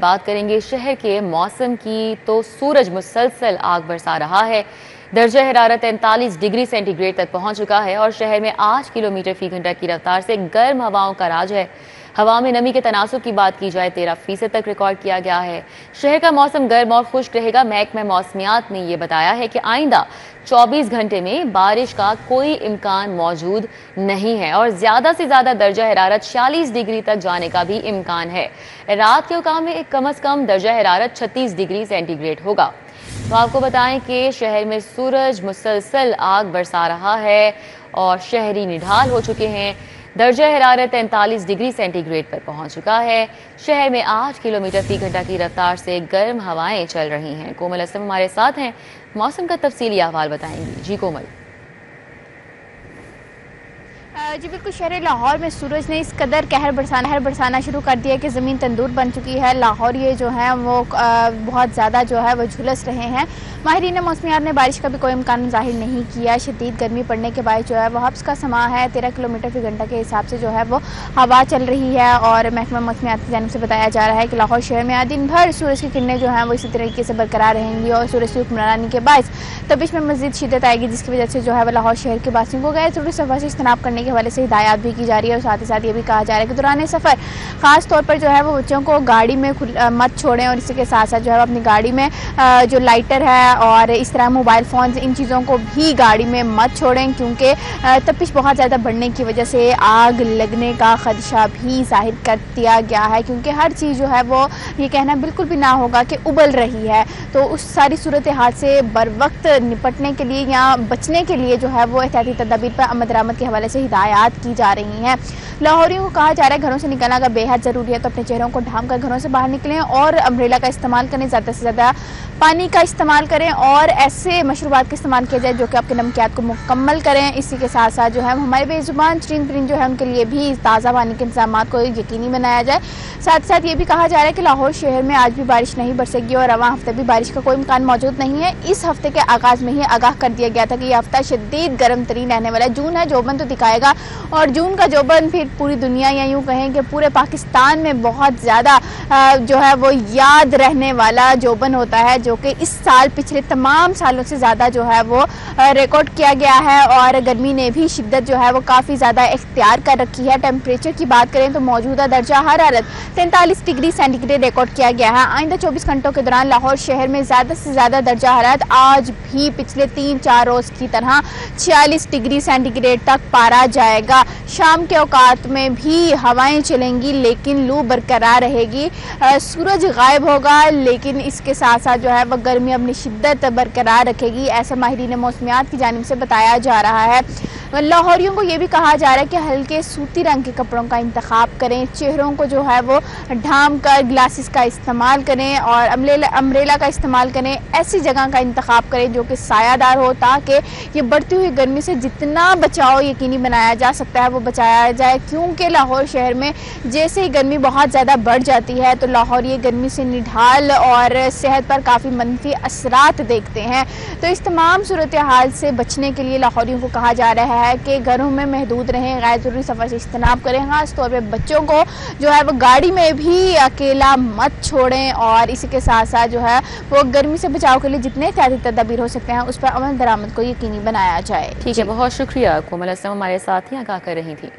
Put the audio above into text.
बात करेंगे शहर के मौसम की, तो सूरज मुसलसल आग बरसा रहा है। दर्जा हरारत 43 डिग्री सेंटीग्रेड तक पहुंच चुका है और शहर में 8 किलोमीटर फी घंटा की रफ्तार से गर्म हवाओं का राज है। हवा में नमी के तनासुब की बात की जाए 13% तक रिकॉर्ड किया गया है। शहर का मौसम गर्म और खुश्क रहेगा। महकमा मौसमियात ने यह बताया है कि आइंदा 24 घंटे में बारिश का कोई इम्कान मौजूद नहीं है और ज्यादा से ज्यादा दर्जा हरारत 46 डिग्री तक जाने का भी इम्कान है। रात के औकात में कम से कम दर्जा हरारत 36 डिग्री सेंटीग्रेड होगा। तो आपको बताएं कि शहर में सूरज मुसलसल आग बरसा रहा है और शहरी निढाल हो चुके हैं। दर्जा हरारत 43 डिग्री सेंटीग्रेड पर पहुंच चुका है। शहर में 8 किलोमीटर फी घंटा की रफ्तार से गर्म हवाएं चल रही हैं। कोमल असलम हमारे साथ हैं, मौसम का तफसीली अहवाल बताएंगी। जी कोमल। जी बिल्कुल, शहर लाहौर में सूरज ने इस कदर कहर बरसाना शुरू कर दिया कि ज़मीन तंदूर बन चुकी है। लाहौर ये जो है वो बहुत ज़्यादा जो है वो झुलस रहे हैं। माहिरीन मौसमियात ने बारिश का भी कोई इम्कान जाहिर नहीं किया। शदीद गर्मी पड़ने के बाद जो है वो हब्स का समा है 13 किलोमीटर फी घंटा के हिसाब से जो है वो हवा चल रही है। और महकमा मौसमियात की जानिब से बताया जा रहा है कि लाहौर शहर में आज दिन भर सूरज की किरणें जो हैं वो इसी तरीके से बरकरार रहेंगी और सूरज की हुक्मरानी के बायस तबिश में मज़ीद शिद्दत आएगी, जिसकी वजह से जो है वो लाहौर शहर के वासियों को गैर ज़रूरी सफ़र से इज्तनाब करने के हवाले से हिदायत भी की जा रही है। और साथ ही साथ ये भी कहा जा रहा है कि दौरान सफ़र ख़ास तौर पर जो है वो बच्चों को गाड़ी में मत छोड़ें और इसी के साथ साथ जो है अपनी गाड़ी में जो लाइटर है और इस तरह मोबाइल फ़ोन इन चीज़ों को भी गाड़ी में मत छोड़ें, क्योंकि तपिश बहुत ज़्यादा बढ़ने की वजह से आग लगने का खदशा भी जाहिर कर दिया गया है। क्योंकि हर चीज़ जो है वो ये कहना बिल्कुल भी ना होगा कि उबल रही है, तो उस सारी सूरत हाल से बर वक्त निपटने के लिए या बचने के लिए जो है वो एहतियाती तदाबीर पर अमल दरामद के हवाले से हिदायत की जा रही हैं। लाहौरियों को कहा जा रहा है घरों से निकलना अगर बेहद ज़रूरी है तो अपने चेहरों को ढांप कर घरों से बाहर निकलें और अम्ब्रेला का इस्तेमाल करें, ज़्यादा से ज़्यादा पानी का इस्तेमाल करें और ऐसे मशरूबात का इस्तेमाल किया जाए जो कि आपके नमकियात को मुकम्मल करें। इसी के साथ साथ जो है हमारे बेजुबान चरिंद परिंद जो है उनके लिए भी ताज़ा पानी के इंतजाम को यकीनी बनाया जाए। साथ ही साथ ये भी कहा जा रहा है कि लाहौर शहर में आज भी बारिश नहीं बरसेगी और रवां हफ्ते भी बारिश का कोई इम्कान मौजूद नहीं है। इस हफ्ते के आगाज़ में ही आगाह कर दिया गया था कि यह हफ्ता शदीद गर्म तरीन रहने वाला है। जून है, जोबन तो दिखाएगा और जून का जोबन फिर पूरी दुनिया या यूँ कहें कि पूरे पाकिस्तान में बहुत ज़्यादा जो है वो याद रहने वाला जोबन होता है, जो कि इस साल पिछले तमाम सालों से ज़्यादा जो है वो रिकॉर्ड किया गया है। और गर्मी ने भी शिद्दत जो है वो काफ़ी ज़्यादा इख्तियार कर रखी है। टेम्परेचर की बात करें तो मौजूदा दर्जा हरारत 43 डिग्री सेंटीग्रेड रिकॉर्ड किया गया है। आइंदा 24 घंटों के दौरान लाहौर शहर में ज़्यादा से ज़्यादा दर्जा हरारत आज भी पिछले 3-4 रोज़ की तरह 46 डिग्री सेंटीग्रेड तक पारा जाएगा। शाम के औकात में भी हवाएं चलेंगी लेकिन लू बरकरार रहेगी। सूरज गायब होगा लेकिन इसके साथ साथ जो है वह गर्मी अपनी शिद्दत बरकरार रखेगी, ऐसा माहिरीन मौसमियात की जानिब से बताया जा रहा है। लाहौरियों को ये भी कहा जा रहा है कि हल्के सूती रंग के कपड़ों का इंतखाब करें, चेहरों को जो है वो ढांप कर ग्लासेस का इस्तेमाल करें और अम्ब्रेला का इस्तेमाल करें। ऐसी जगह का इंतखाब करें जो कि सायादार हो, ताकि ये बढ़ती हुई गर्मी से जितना बचाव यकीनी बनाया जा सकता है वो बचाया जाए। क्योंकि लाहौर शहर में जैसे ही गर्मी बहुत ज़्यादा बढ़ जाती है तो लाहौर ये गर्मी से निढाल और सेहत पर काफ़ी मनफी असरात देखते हैं। तो इस तमाम सूरत हाल से बचने के लिए लाहौरियों को कहा जा रहा है कि घरों में महदूद रहें, गैर ज़रूरी सफ़र से इज्तनाब करें। ख़ास तौर पर बच्चों को जो है वो गाड़ी में भी अकेला मत छोड़ें और इसी के साथ साथ जो है वो गर्मी से बचाव के लिए जितने एहतियाती तदाबीर हो सकते हैं उस पर अमल दरामद को यकीनी बनाया जाए। ठीक है, बहुत शुक्रिया कोमल असलम हमारे साथ ही आगाह कर रही थी।